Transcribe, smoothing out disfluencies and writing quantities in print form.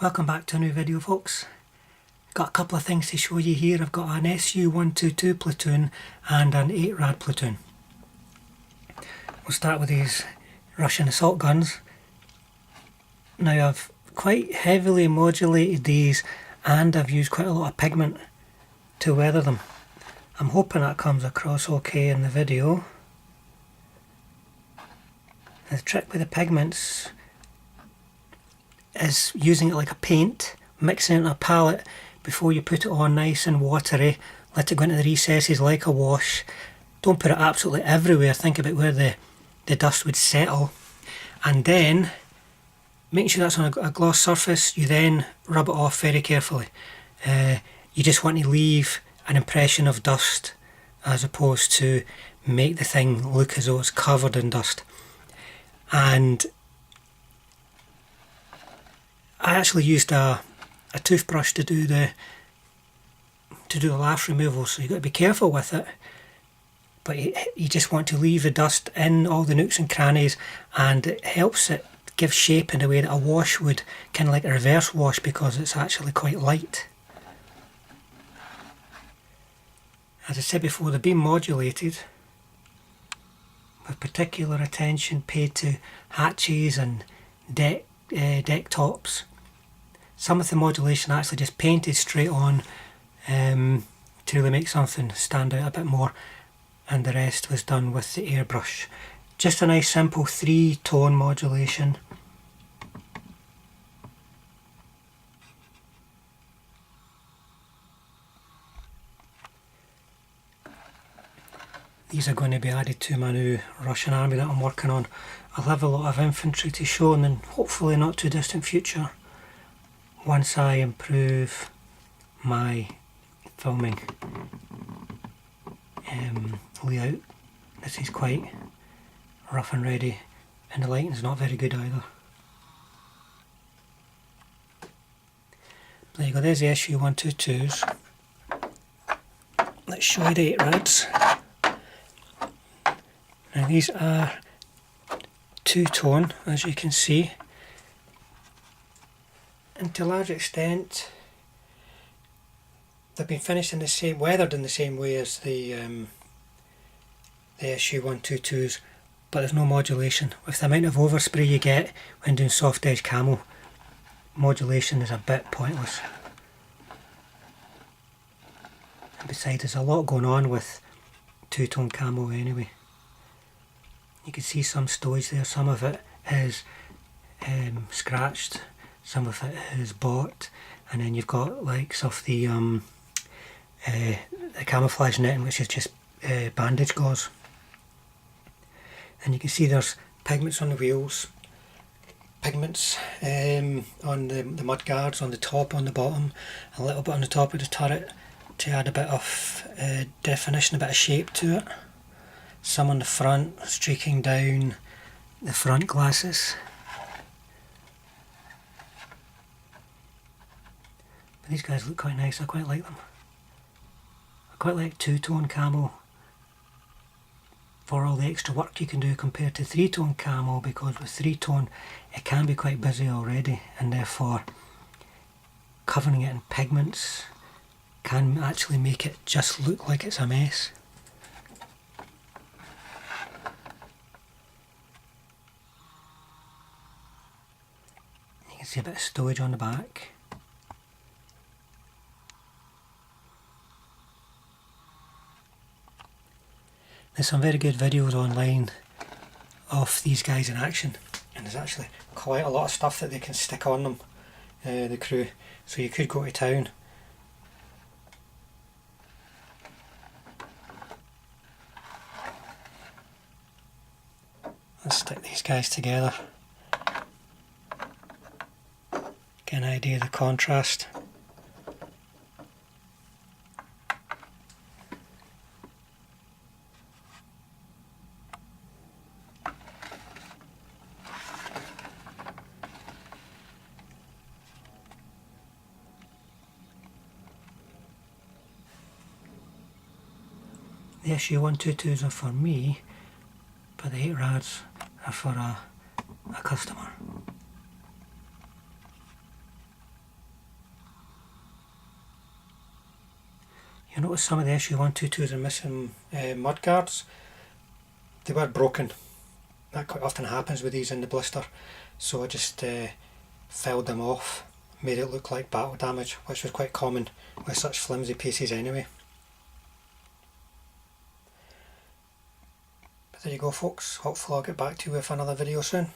Welcome back to a new video, folks. Got a couple of things to show you here. I've got an SU122 platoon and an 8 Rad platoon. We'll start with these Russian assault guns. Now I've quite heavily modulated these and I've used quite a lot of pigment to weather them. I'm hoping that comes across okay in the video. The trick with the pigments is using it like a paint, mixing it in a palette before you put it on nice and watery. Let it go into the recesses like a wash. Don't put it absolutely everywhere, think about where the dust would settle. And then, making sure that's on a gloss surface, you then rub it off very carefully. You just want to leave an impression of dust as opposed to make the thing look as though it's covered in dust. And I actually used a toothbrush to do the lash removal, so you've got to be careful with it. But you just want to leave the dust in all the nooks and crannies, and it helps it give shape in a way that a wash would, kind of like a reverse wash, because it's actually quite light. As I said before, they've been modulated with particular attention paid to hatches and deck tops. Some of the modulation actually just painted straight on to really make something stand out a bit more, and the rest was done with the airbrush. Just a nice simple 3-tone modulation. These are going to be added to my new Russian army that I'm working on. I'll have a lot of infantry to show in the hopefully not too distant future, once I improve my filming layout. This is quite rough and ready, and the lighting's not very good either. There you go, there's the SU122s. Let's show you the 8 Rads. Now these are 2-tone, as you can see, and to a large extent they've been finished in the same, weathered in the same way as the SU122s, but there's no modulation. With the amount of overspray you get when doing soft edge camo, modulation is a bit pointless. And besides, there's a lot going on with 2-tone camo anyway. You can see some stowage there, some of it is scratched, some of it is bought, and then you've got likes of the camouflage netting, which is just bandage gauze. And you can see there's pigments on the wheels, pigments on the mud guards, on the top, on the bottom, a little bit on the top of the turret to add a bit of definition, a bit of shape to it. Some on the front, streaking down the front glasses. But these guys look quite nice, I quite like them. I quite like 2-tone camo for all the extra work you can do compared to 3-tone camo, because with 3-tone it can be quite busy already, and therefore covering it in pigments can actually make it just look like it's a mess. See a bit of stowage on the back. There's some very good videos online of these guys in action, and there's actually quite a lot of stuff that they can stick on them, the crew, so you could go to town. Let's stick these guys together. Get an idea of the contrast. The SU122s are for me, but the 8 Rads are for a customer. You'll notice some of the SU122s are missing mud guards. They were broken. That quite often happens with these in the blister, so I just filled them off, made it look like battle damage, which was quite common with such flimsy pieces anyway. But there you go folks, hopefully I'll get back to you with another video soon.